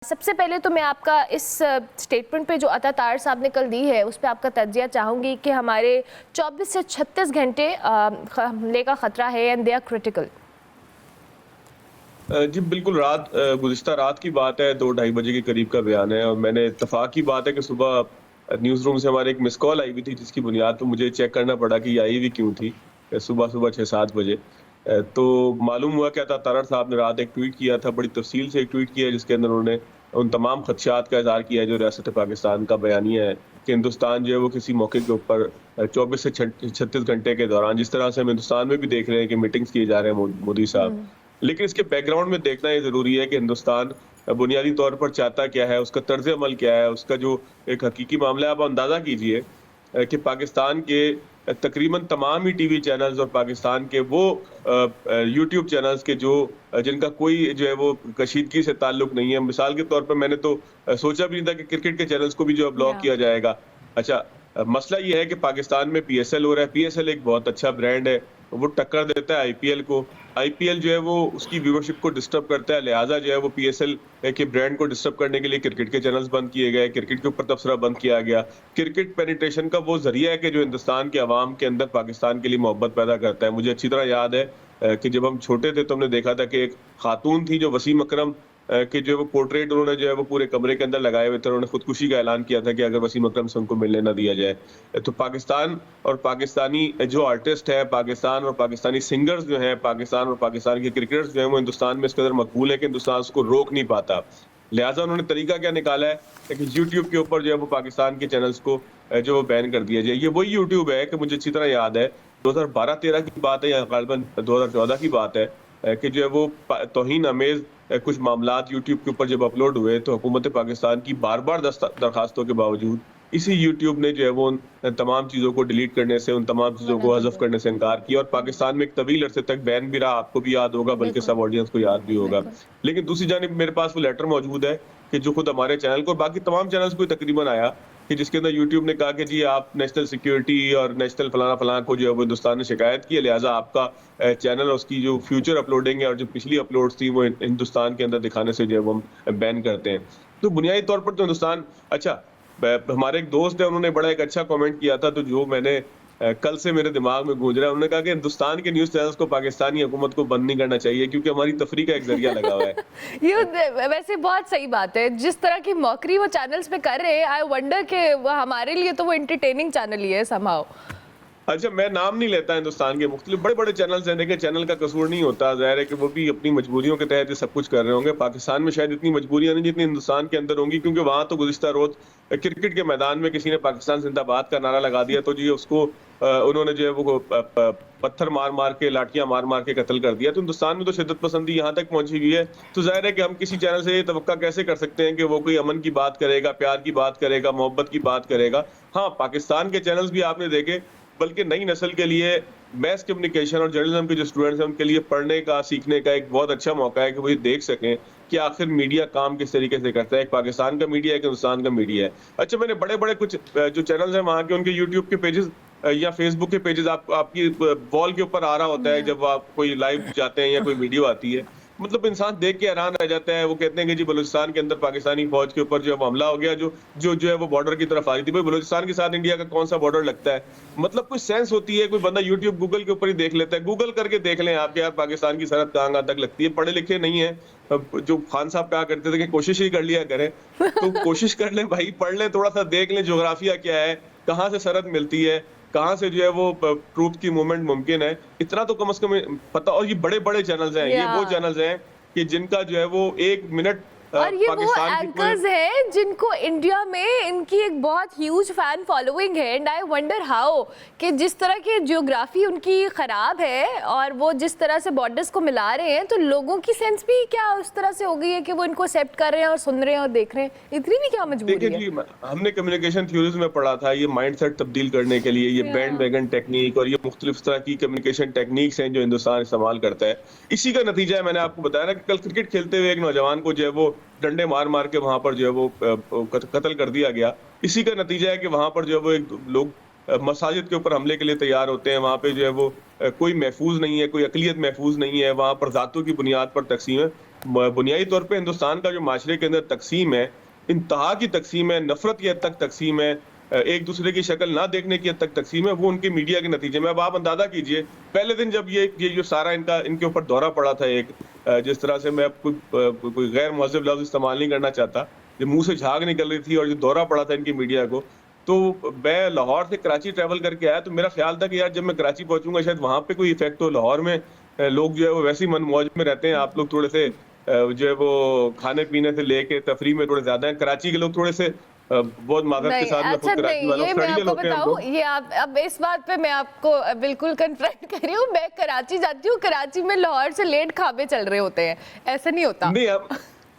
सबसे पहले तो मैं आपका इस स्टेटमेंट पे जो अता तार साहब ने कल दी है उस पर आपका तज्जिया चाहूँगी कि हमारे 24 से 36 घंटे हमले का ख़तरा है एंड दे आर क्रिटिकल। जी बिल्कुल, गुज़िश्ता रात की बात है, 2 ढाई बजे के करीब का बयान है और मैंने इत्तेफ़ाक की बात है कि सुबह न्यूज़ रूम से हमारे एक मिस्ड कॉल आई हुई थी, जिसकी बुनियाद पे मुझे चेक करना पड़ा कि ये आई हुई क्यों थी सुबह-सुबह 6-7 बजे। तो मालूम हुआ कि अता तारड़ साहब ने रात एक ट्वीट किया था, बड़ी तफ़सील से एक ट्वीट किया है, जिसके अंदर उन्होंने उन तमाम ख़दशात का इज़हार किया है, जो रियासत पाकिस्तान का बयानिया है कि हिंदुस्तान जो है वो किसी मौके के ऊपर 24 से 36 घंटे के दौरान, जिस तरह से हम हिंदुस्तान में भी देख रहे हैं कि मीटिंग्स किए जा रहे हैं मोदी साहब, लेकिन इसके बैकग्राउंड में देखना ये ज़रूरी है कि हिंदुस्तान बुनियादी तौर पर चाहता क्या है, उसका तर्ज़ अमल क्या है, उसका जो एक हकीकी मामला है। आप अंदाज़ा कीजिए कि पाकिस्तान के तकरीबन तमाम ही टीवी चैनल्स और पाकिस्तान के वो यूट्यूब चैनल्स के जो जिनका कोई जो है वो कशीदगी से ताल्लुक नहीं है। मिसाल के तौर पर मैंने तो सोचा भी नहीं था कि क्रिकेट के चैनल्स को भी जो है ब्लॉक किया जाएगा। अच्छा, मसला ये है कि पाकिस्तान में पीएसएल हो रहा है। पीएसएल एक बहुत अच्छा ब्रांड है, वो टक्कर देता है आईपीएल को। आईपीएल जो है वो उसकी व्यूअरशिप को डिस्टर्ब करता है, लिहाजा जो है वो पीएसएल के ब्रांड को डिस्टर्ब करने के लिए क्रिकेट के चैनल्स बंद किए गए, क्रिकेट के ऊपर तबसरा बंद किया गया। क्रिकेट पेनिट्रेशन का वो जरिया है कि जो हिंदुस्तान के अवाम के अंदर पाकिस्तान के लिए मोहब्बत पैदा करता है। मुझे अच्छी तरह याद है कि जब हम छोटे थे तो हमने देखा था कि एक खातून थी जो वसीम अकरम कि जो वो पोर्ट्रेट उन्होंने जो है वो पूरे कमरे के अंदर लगाए हुए थे। उन्होंने खुदकुशी का ऐलान किया था कि अगर वसीम अकरम से उनको मिलने ना दिया जाए। तो पाकिस्तान और पाकिस्तानी जो आर्टिस्ट है, पाकिस्तान और पाकिस्तानी सिंगर्स जो हैं, पाकिस्तान और पाकिस्तान के क्रिकेटर्स जो हैं, वो हिंदुस्तान में इस कदर मकबूल है कि हिंदुस्तान उसको रोक नहीं पाता। लिहाजा उन्होंने तरीका क्या निकाला है कि यूट्यूब के ऊपर जो है वो पाकिस्तान के चैनल्स को जो वो बैन कर दिया जाए। ये वही यूट्यूब है कि मुझे अच्छी तरह याद है 2012-13 की बात है या गालिबन 2014 की बात है कि जो है वो तौहीन अमेज कुछ मामलात यूट्यूब के ऊपर जब अपलोड हुए तो हुकूमत पाकिस्तान की बार-बार दरखास्तों के बावजूद इसी यूट्यूब ने जो है वो उन तमाम चीज़ों को डिलीट करने से, उन तमाम चीज़ों को हज़फ करने से इनकार किया और पाकिस्तान में एक तवील अरसे तक बैन भी रहा। आपको भी याद होगा, बल्कि सब ऑडियंस को याद भी होगा। लेकिन दूसरी जानिब मेरे पास वो लेटर मौजूद है कि जो खुद हमारे चैनल को और बाकी तमाम चैनल्स को तकरीबन आया कि जिसके अंदर यूट्यूब ने कहा कि जी आप नेशनल सिक्योरिटी और नेशनल फलाना को जो है वो हिंदुस्तान ने शिकायत की है, लिहाजा आपका चैनल और उसकी जो फ्यूचर अपलोडिंग है और जो पिछली अपलोड्स थी वो हिंदुस्तान के अंदर दिखाने से जो है वो हम बैन करते हैं। तो बुनियादी तौर पर तो हिंदुस्तान अच्छा, हमारे एक दोस्त है, उन्होंने बड़ा एक अच्छा कमेंट किया था, तो जो मैंने कल से मेरे दिमाग में गूंज रहा है। उन्होंने कहा कि हिंदुस्तान के न्यूज़ चैनल्स को पाकिस्तानी हुकूमत को बंद नहीं करना चाहिए क्योंकि हमारी तफरीह का एक जरिया लगा हुआ है। ये वैसे बहुत सही बात है, जिस तरह की मौकरी वो चैनल्स पे कर रहे हैं, आई वंडर कि हमारे लिए तो वो एंटरटेनिंग चैनल ही है समहाउ। अच्छा, मैं नाम नहीं लेता हिंदुस्तान के मुख्तलिफ बड़े-बड़े चैनल्स हैं। देखिए, चैनल का कसूर नहीं होता, ज़ाहिर है कि वो भी अपनी मजबूरियों के तहत ये सब कुछ कर रहे होंगे। पाकिस्तान में शायद इतनी मजबूरियाँ नहीं जितनी हिंदुस्तान के अंदर होंगी, क्योंकि वहाँ तो गुज़िश्ता रोज़ क्रिकेट के मैदान में किसी ने पाकिस्तान ज़िंदाबाद का नारा लगा दिया तो जी उसको उन्होंने जो है वो पत्थर मार-मार के, लाठियाँ मार-मार के कत्ल कर दिया। तो हिंदुस्तान में तो शिद्दत पसंदी यहाँ तक पहुँची हुई है, तो ज़ाहिर है कि हम किसी चैनल से ये तवक्का कैसे कर सकते हैं कि वो कोई अमन की बात करेगा, प्यार की बात करेगा, मोहब्बत की बात करेगा। हाँ, पाकिस्तान के चैनल्स भी आपने देखे, बल्कि नई नस्ल के लिए मैस कम्युनिकेशन और जर्नलिज्म के जो स्टूडेंट्स हैं उनके लिए पढ़ने का, सीखने का एक बहुत अच्छा मौका है कि वो ये देख सकें कि आखिर मीडिया काम किस तरीके से करता है। एक पाकिस्तान का मीडिया है, एक हिंदुस्तान का मीडिया है। अच्छा, मैंने बड़े-बड़े कुछ जो चैनल्स हैं वहाँ के, उनके यूट्यूब के पेजेस या फेसबुक के पेजेस आपकी वॉल के ऊपर आ रहा होता है जब आप कोई लाइव जाते हैं या कोई वीडियो आती है। मतलब इंसान देख के हैरान रह जाता है। वो कहते हैं कि जी बलूचिस्तान के अंदर पाकिस्तानी फौज के ऊपर जो हमला हो गया, जो है वो बॉर्डर की तरफ आ रही थी। भाई, बलूचिस्तान के साथ इंडिया का कौन सा बॉर्डर लगता है? मतलब कोई सेंस होती है? कोई बंदा यूट्यूब गूगल के ऊपर ही देख लेता है। गूगल करके देख लें आप कि यार पाकिस्तान की सरहद कहाँ तक लगती है। पढ़े लिखे नहीं है, जो खान साहब कहा करते थे कि कोशिश ही कर लिया करें, तो कोशिश कर लें भाई, पढ़ लें, थोड़ा सा देख लें जोग्राफिया क्या है, कहाँ से सरहद मिलती है, कहाँ से जो है वो ट्रूप की मूवमेंट मुमकिन है, इतना तो कम से कम पता। और ये बड़े-बड़े चैनल्स हैं, ये वो चैनल्स हैं कि जिनका जो है वो 1 मिनट और ये वो एंकर्स हैं जिनको इंडिया में इनकी एक बहुत ह्यूज फैन फॉलोइंग है एंड आई वंडर हाउ कि जिस तरह की ज्योग्राफी उनकी ख़राब है और वो जिस तरह से बॉर्डर्स को मिला रहे हैं, तो लोगों की सेंस भी क्या उस तरह से हो गई है कि वो इनको एक्सेप्ट कर रहे हैं और सुन रहे हैं और देख रहे हैं। इतनी भी क्या मजबूरी है? देखिए जी, हमने कम्युनिकेशन थ्योरीज में पढ़ा था, ये माइंडसेट तब्दील करने के लिए ये बैंड वैगन टेक्निक और ये मुख्तलिफ तरह की कम्युनिकेशन टेक्निक्स हैं जो हिंदुस्तान इस्तेमाल करता है। इसी का नतीजा है, मैंने आपको बताया ना कि कल क्रिकेट खेलते हुए एक नौजवान को जो है वो डंडे मार के वहां पर जो है वो कत्ल कर दिया गया। इसी का नतीजा है कि वहां पर जो है वो एक लोग मसाजिद के ऊपर हमले के लिए तैयार होते हैं, वहाँ पे जो है वो कोई महफूज नहीं है, कोई अकलियत महफूज नहीं है, वहाँ पर ज़ातों की बुनियाद पर तकसीम है। बुनियादी तौर पे हिंदुस्तान का जो माशरे के अंदर तकसीम है, इंतहा की तकसीम है, नफरत की हद तक तकसीम है, एक दूसरे की शक्ल ना देखने की हद तक तकसीम है, वो उनके मीडिया के नतीजे में। अब आप अंदाजा कीजिए, पहले दिन जब ये जो सारा इनके ऊपर दौरा पड़ा था, एक जिस तरह से मैं कोई गैर मुहज़्ज़ब लफ्ज़ इस्तेमाल नहीं करना चाहता, जो मुंह से झाग निकल रही थी और जो दौरा पड़ा था इनकी मीडिया को, तो मैं लाहौर से कराची ट्रैवल करके आया, तो मेरा ख्याल था कि यार जब मैं कराची पहुंचूंगा शायद वहां पे कोई इफेक्ट हो। लाहौर में लोग जो है वो वैसे ही मन मौज में रहते हैं, आप लोग थोड़े से जो है वो खाने पीने से लेके तफरी में थोड़े ज्यादा हैं। कराची के लोग थोड़े से बहुत मादरत के साथ अच्छा कराची वालों ये मैं स्टडी आपको होते हैं हम बताऊं, लोग। ये आप अब इस बात पे मैं आपको बिल्कुल कन्फ्रंट कर रही हूँ। मैं कराची जाती हूँ, कराची में लाहौर से लेट खाबे चल रहे होते हैं, ऐसा नहीं होता। नहीं, अब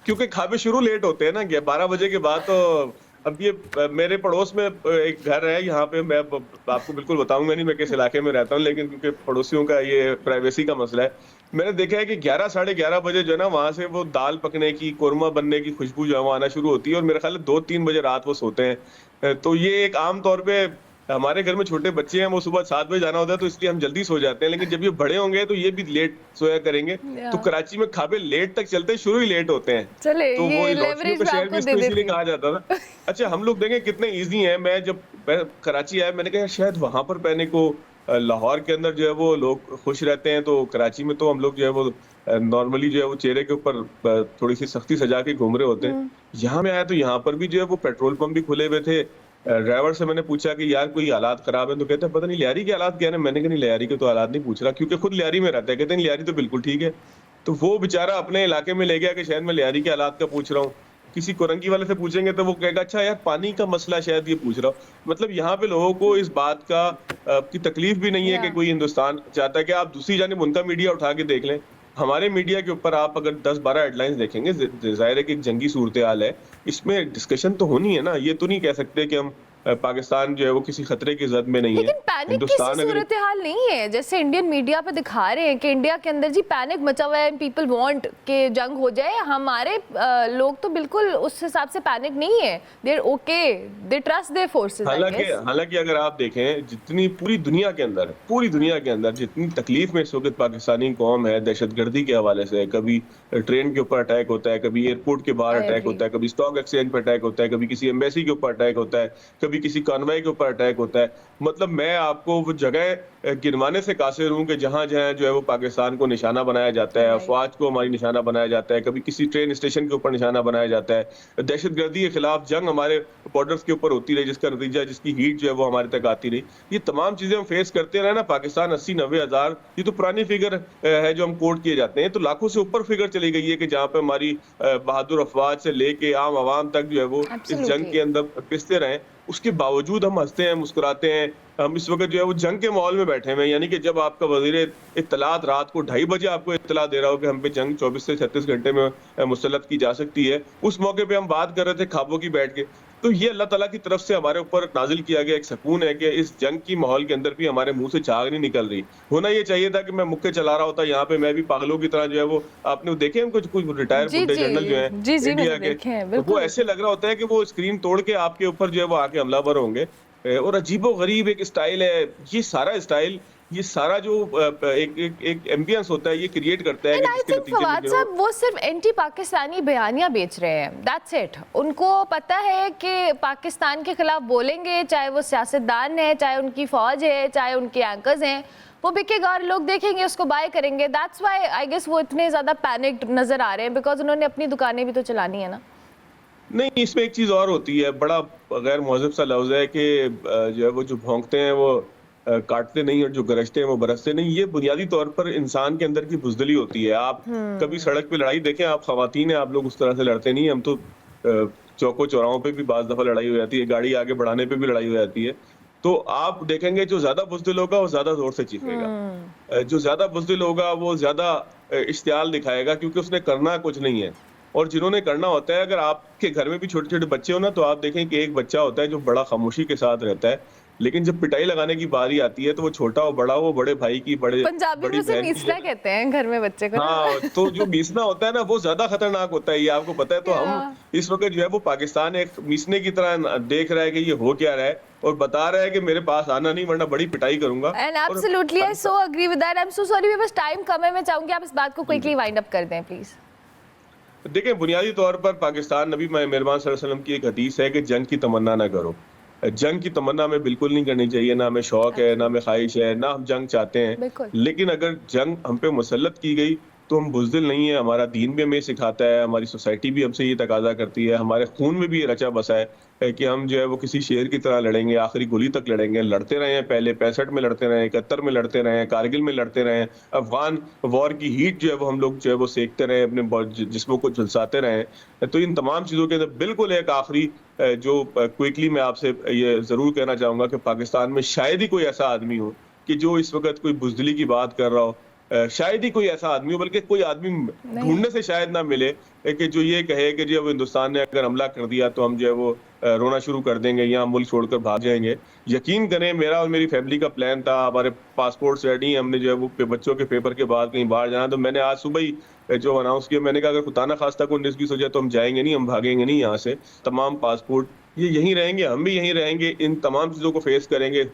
क्योंकि खाबे शुरू लेट होते हैं ना, 12 बजे के बाद। तो अब ये मेरे पड़ोस में एक घर है, यहाँ पे मैं आपको बिल्कुल बताऊंगा नहीं मैं किस इलाके में रहता हूँ, लेकिन क्योंकि पड़ोसियों का ये प्राइवेसी का मसला है, मैंने देखा है कि 11 साढ़े 11 बजे जो है ना, वहां से वो दाल पकने की, कोरमा बनने की खुशबू जो है वो आना शुरू होती है, और मेरा ख्याल है 2-3 बजे रात वो सोते हैं। तो ये एक आम तौर पे हमारे घर में छोटे बच्चे हैं, वो सुबह 7 बजे जाना होता है, तो इसलिए हम जल्दी सो जाते हैं, लेकिन जब ये बड़े होंगे तो ये भी लेट सोया करेंगे। तो कराची में खाबे लेट तक चलते हैं, शुरू ही लेट होते हैं। चले तो वो ये रोशनियों का शहर भी इसको इसीलिए कहा जाता था। अच्छा, हम लोग देखें कितने इजी हैं। मैं जब कराची आया, मैंने कहा शायद वहां पर पहने को लाहौर के अंदर जो है वो लोग खुश रहते हैं, तो कराची में तो हम लोग जो है वो नॉर्मली जो है वो चेहरे के ऊपर थोड़ी सी सख्ती सजा के घूम रहे होते हैं। यहाँ में आया तो यहाँ पर भी जो है वो पेट्रोल पंप भी खुले हुए थे। ड्राइवर से मैंने पूछा कि यार कोई हालात खराब है, तो कहते हैं पता नहीं लियारी के हालात क्या है। मैंने कहा नहीं, लियारी के तो हालात नहीं पूछ रहा, क्योंकि खुद लियारी में रहता है। कहते हैं लियारी तो बिल्कुल ठीक है। तो वो बेचारा अपने इलाके में ले गया कि शायद मैं लियारी के हालात का पूछ रहा हूँ। किसी कोरंगी वाले से पूछेंगे तो वो कहेगा अच्छा यार पानी का मसला शायद ये पूछ रहा हूँ। मतलब यहाँ पे लोगों को इस बात का की तकलीफ भी नहीं है कि कोई हिंदुस्तान चाहता है कि आप दूसरी जानिब उनका मीडिया उठा के देख लें। हमारे मीडिया के ऊपर आप अगर 10-12 हेडलाइंस देखेंगे, जाहिर है कि एक जंगी सूरत हाल है, इसमें डिस्कशन तो होनी है ना। ये तो नहीं कह सकते कि हम पाकिस्तान जो है वो किसी खतरे की जद में नहीं है। लेकिन पैनिक की सूरत हाल नहीं है, जैसे इंडियन मीडिया पे दिखा रहे हैं कि इंडिया के अंदर जी पैनिक मचा हुआ है, पीपल वांट के जंग हो जाए। हमारे लोग तो बिल्कुल उस हिसाब से पैनिक नहीं है, they are okay, they trust their forces. हालांकि अगर आप देखें जितनी पूरी दुनिया के अंदर जितनी तकलीफ में इस वक्त पाकिस्तानी कौम है दहशतगर्दी के हवाले से, कभी ट्रेन के ऊपर अटैक होता है, कभी एयरपोर्ट के बाहर अटैक होता है, कभी स्टॉक एक्सचेंज पर अटैक होता है, कभी किसी एम्बेसी के ऊपर अटैक होता है, कभी किसी कॉन्वॉय के ऊपर अटैक होता है। मतलब मैं आपको वो जगह गिनवाने से कासिर हूं कि जहां जहां जो है वो पाकिस्तान को निशाना बनाया जाता है, अफवाज को हमारी निशाना बनाया जाता है, कभी किसी ट्रेन स्टेशन के ऊपर निशाना बनाया जाता है। दहशतगर्दी के खिलाफ जंग हमारे बॉर्डर्स के ऊपर होती रही, जिसका नतीजा जिसकी हीट जो है वो हमारे तक आती रही। ये तमाम चीजें हम फेस करते रहे ना। पाकिस्तान 80-90 हजार, ये तो पुरानी फिगर है जो हम कोट किए जाते हैं, तो लाखों से ऊपर फिगर चली गई है कि जहाँ पे हमारी बहादुर अफवाज से लेके आम आवाम तक जो है वो इस जंग के अंदर पिसते रहे। उसके बावजूद हम हंसते हैं, मुस्कुराते हैं। हम इस वक्त जो है वो जंग के माहौल में बैठे हुए हैं, यानी कि जब आपका वजीर इत्तलात रात को 2:30 बजे आपको इत्तला दे रहा हो कि हम पे जंग 24 से 36 घंटे में मुसल्लत की जा सकती है, उस मौके पे हम बात कर रहे थे ख्वाबों की बैठ के। तो ये अल्लाह ताला की तरफ से हमारे ऊपर नाजिल किया गया एक सुकून है कि इस जंग की माहौल के अंदर भी हमारे मुंह से झाग नहीं निकल रही। होना ये चाहिए था कि मैं मुक्के चला रहा होता यहाँ पे, मैं भी पागलों की तरह जो है वो, आपने देखे हैं कुछ रिटायर्ड बुड्ढे जनरल जो है इंडिया के, वो ऐसे लग रहा होता है कि वो स्क्रीन तोड़ के आपके ऊपर जो है वो आके हमलावर होंगे। और अजीबो गरीब एक स्टाइल है। ये सारा स्टाइल, ये सारा जो एक एम्बियंस होता है, ये क्रिएट करता है कि जिसके नतीजे में फवाद साहब वो सिर्फ एंटी पाकिस्तानी बयानियां बेच रहे हैं, दैट्स इट। उनको पता है कि पाकिस्तान के खिलाफ बोलेंगे, चाहे वो सियासतदान है, चाहे उनकी फौज है, चाहे उनके एंकर्स हैं, वो बिकेगा और लोग देखेंगे, उसको बाय करेंगे। दैट्स व्हाई आई गेस वो इतने ज्यादा पैनिक्ड नजर आ रहे हैं, बिकॉज उन्होंने अपनी दुकानें भी तो चलानी है ना। नहीं, इसमें एक चीज और होती है, बड़ा गैर मुहज़्ज़ब सा लफ्ज़ है कि जो है वो जो भौंकते हैं वो काटते नहीं, और जो गरजते हैं वो बरसते नहीं। ये बुनियादी तौर पर इंसान के अंदर की बुज़दिली होती है। आप कभी सड़क पे लड़ाई देखें, आप ख़वातीन हैं, आप लोग उस तरह से लड़ते नहीं। हम तो चौकों चौराहों पे भी बाज़ दफ़ा लड़ाई हो जाती है, गाड़ी आगे बढ़ाने पे भी लड़ाई हो जाती है। तो आप देखेंगे जो ज्यादा बुज़दिल होगा वो ज्यादा जोर से चीखेगा, जो ज्यादा बुज़दिल होगा वो ज्यादा इश्तियाल दिखाएगा, क्योंकि उसने करना कुछ नहीं है। और जिन्होंने करना होता है, अगर आपके घर में भी छोटे छोटे बच्चे हो ना, तो आप देखें कि एक बच्चा होता है जो बड़ा खामोशी के साथ रहता है, लेकिन जब पिटाई लगाने की बारी आती है तो वो छोटा हो बड़ा हो, बड़े भाई की, पंजाबी में बड़ी उसे बहन की मीसला कहते हैं घर में बच्चे को ना। हाँ, तो जो मीसना होता है ना वो ज्यादा खतरनाक होता है, ये आपको पता है। तो हम Yeah. इस वक्त जो है वो पाकिस्तान एक मीसने की तरह देख रहा है कि ये हो क्या रहा है, और बता रहा है कि मेरे पास आना नहीं वरना बड़ी पिटाई करूंगा। एंड और absolutely I so agree with that. I am so sorry, मेरे पास टाइम कम है, मैं चाहूंगी आप इस बात को क्विकली वाइंड अप कर दें प्लीज। देखिए, बुनियादी तौर पर पाकिस्तान, नबी मेहरबान सल्लल्लाहु अलैहि वसल्लम की एक हदीस है कि जंग की तमन्ना ना करो। जंग की तमन्ना हमें बिल्कुल नहीं करनी चाहिए, ना हमें शौक है, ना हमें ख्वाहिश है, ना हम जंग चाहते हैं। बिल्कुल। लेकिन अगर जंग हम पे मुसल्लत की गई तो हम बुज़दिल नहीं है, हमारा दीन भी हमें सिखाता है, हमारी सोसाइटी भी हमसे ये तकाजा करती है, हमारे खून में भी ये रचा बसा है कि हम जो है वो किसी शेर की तरह लड़ेंगे, आखिरी गोली तक लड़ेंगे। लड़ते रहे हैं, पहले 65 में लड़ते रहे हैं, 71 में लड़ते रहे हैं, कारगिल में लड़ते रहे हैं, अफगान वॉर की हीट जो है वो हम लोग जो है वो सेकते रहे, अपने जिस्मों को झुलसाते रहे हैं। तो इन तमाम चीज़ों के अंदर बिल्कुल एक आखिरी जो क्विकली मैं आपसे ये ज़रूर कहना चाहूँगा कि पाकिस्तान में शायद ही कोई ऐसा आदमी हो कि जो इस वक़्त कोई बुज़दिली की बात कर रहा हो। शायद ही कोई ऐसा आदमी हो, बल्कि कोई आदमी ढूंढने से शायद ना मिले कि जो ये कहे कि जो हिंदुस्तान ने अगर हमला कर दिया तो हम जो है वो रोना शुरू कर देंगे या हम मुल्क छोड़कर भाग जाएंगे। यकीन करें, मेरा और मेरी फैमिली का प्लान था, हमारे पासपोर्ट्स रेडी हैं, हमने जो है वो बच्चों के पेपर के बाद कहीं बाहर जाना। तो मैंने आज सुबह ही जो अनाउंस किया, मैंने कहा अगर खुदा ना खास्ता कोई 19-20 हो जाए तो हम जाएंगे नहीं, हम भागेंगे नहीं यहाँ से। तमाम पासपोर्ट ये यहीं रहेंगे, हम भी यहीं रहेंगे, इन तमाम चीज़ों को फेस करेंगे।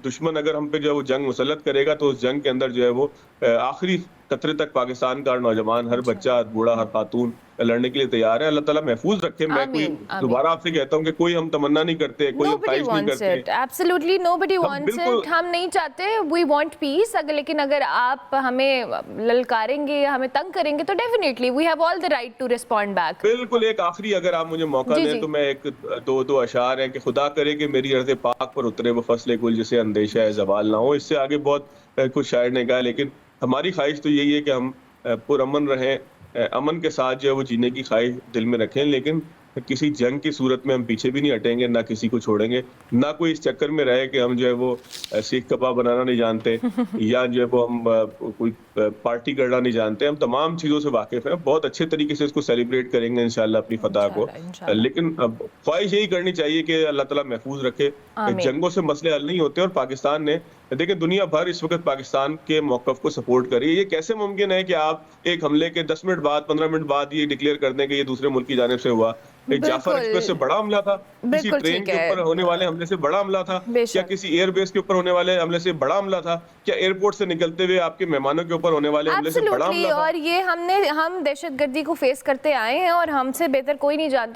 दुश्मन अगर हम पे जो है वो जंग मुसल्लत करेगा तो उस जंग के अंदर जो है वो आखिरी कतरे तक पाकिस्तान का हर नौजवान, हर बच्चा, हर बूढ़ा, हर खातून लड़ने के लिए तैयार है। अल्लाह ताला महफूज रखे। मैं कोई आमीन, आमीन। दोबारा आपसे कहता हूँ कि कोई हम तमन्ना नहीं करते, कोई हम Nobody ख्वाहिश नहीं wants करते। it. Absolutely nobody wants बिल्कुल- it. हम नहीं चाहते, we want peace. अगर लेकिन अगर आप हमें ललकारेंगे, हमें तंग करेंगे तो definitely we have all the right to respond back. बिल्कुल, एक आखिरी अगर आप मुझे मौका जी, दें जी। तो मैं एक दो अशार हैं कि खुदा करे कि मेरी अर्ज़ पाक पर उतरे वो फसले गुल जिसे अंदेशा है ज़वाल ना हो। इससे आगे बहुत कुछ शायर ने कहा, लेकिन हमारी ख्वाहिश तो यही है कि हम पुरअमन रहें, अमन के साथ जो है वो जीने की ख्वाहिश दिल में रखें। लेकिन किसी जंग की सूरत में हम पीछे भी नहीं हटेंगे, ना किसी को छोड़ेंगे, ना कोई इस चक्कर में रहे कि हम जो है वो सीख कबाब बनाना नहीं जानते या जो है वो हम कोई पार्टी करना नहीं जानते। हम तमाम चीज़ों से वाकिफ़ हैं, बहुत अच्छे तरीके से इसको सेलिब्रेट करेंगे इंशाल्लाह अपनी फतह को। इंशाल्लाह। लेकिन ख्वाहिश यही करनी चाहिए कि अल्लाह ताला महफूज रखे। आमीन। जंगों से मसले हल नहीं होते, और पाकिस्तान ने देखिए दुनिया भर इस वक्त पाकिस्तान के मौक़िफ़ को सपोर्ट कर रही है। ये कैसे मुमकिन है कि आप एक हमले के 10 मिनट बाद, 15 मिनट बाद ये डिक्लेयर कर दें कि ये दूसरे मुल्क की जानिब से हुआ? एक जाफर बिल्कुल। एक्सप्रेस से बड़ा हमला था, किसी बिल्कुल ट्रेन ठीक के है। ऊपर होने वाले हमले से बड़ा हमला था, बेशक। क्या किसी एयरबेस के ऊपर होने वाले हमले से बड़ा हमला था, क्या एयरपोर्ट से निकलते हुए आपके मेहमानों के ऊपर होने वाले हमले से बड़ा Absolutely, हमला था? और ये हम दहशतगर्दी को फेस करते आए हैं और हमसे बेहतर कोई नहीं जानता।